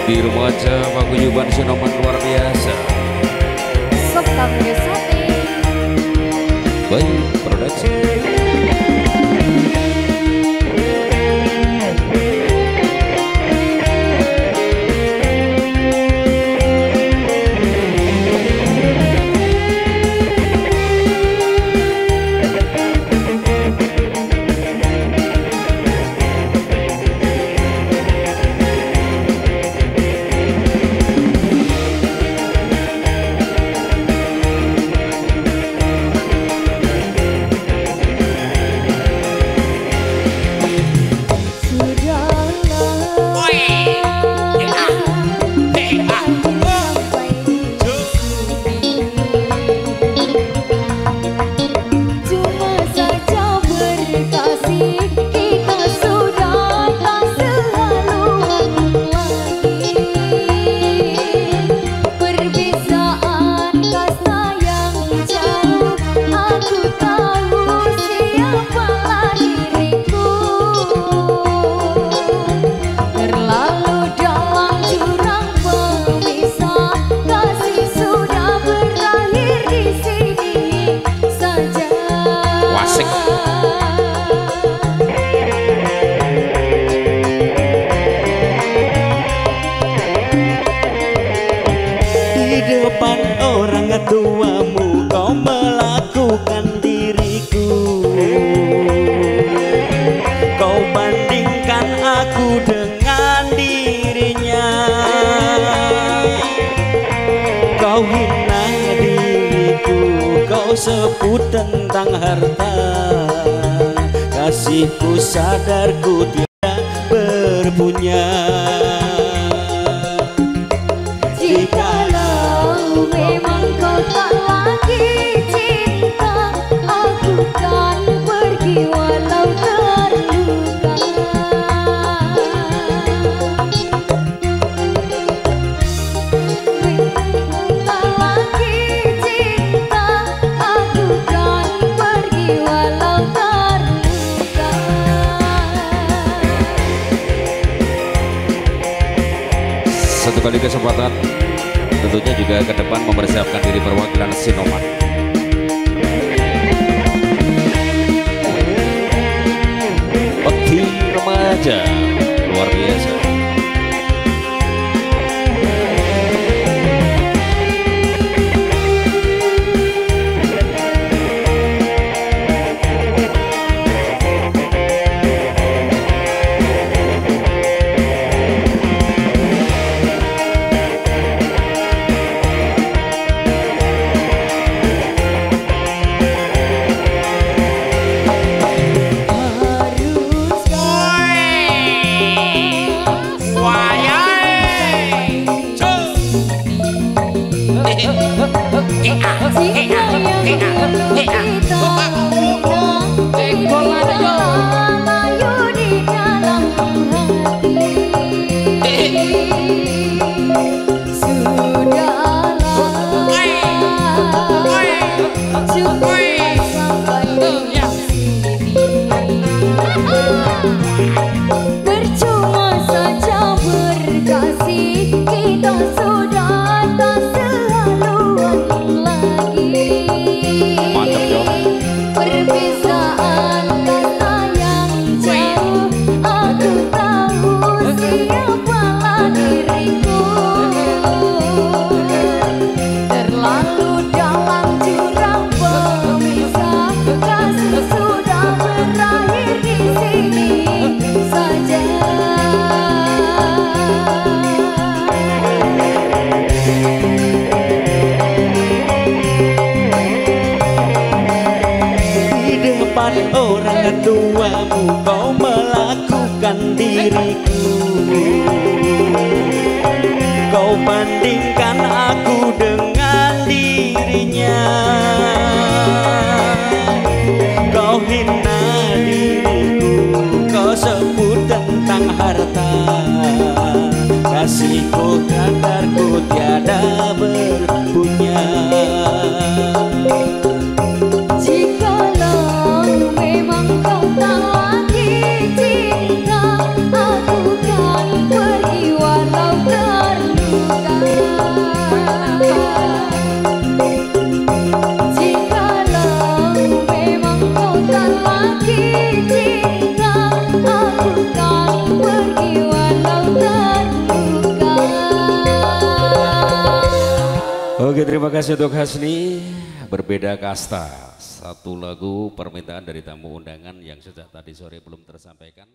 Di remaja paguyuban sinoman luar biasa. Sok kami sate. Baik produksi. Depan orang tuamu kau melakukan diriku, kau bandingkan aku dengan dirinya, kau hina diriku, kau sebut tentang harta, kasihku sadarku tidak berpunya. Jikalau memang kau tak lagi cinta, aku kan pergi walau terluka. Memang tak lagi cinta, aku kan pergi walau terluka. Satu kali kesempatan tentunya juga ke depan mempersiapkan diri perwakilan Sinoman. Bakti remaja luar biasa. Percuma saja berkasih, kita sudah tak sehaluan lagi. Mantap dong. Perbezaan kata yang jauh, aku tahu siapalah diriku. Terlalu dalam jurang pemisah, kasih sudah berakhir di sini saja. Di depan orang tuamu kau melakukan diriku, kau bandingkan aku dengan dirinya, kau hina diriku, kau sebut tentang harta, kasihku kadarku tiada berpunya. Jikalau memang kau tak lagi cinta, aku kan pergi walau tak Oke, terima kasih untuk Hasni. Berbeda kasta, satu lagu permintaan dari tamu undangan yang sejak tadi sore belum tersampaikan.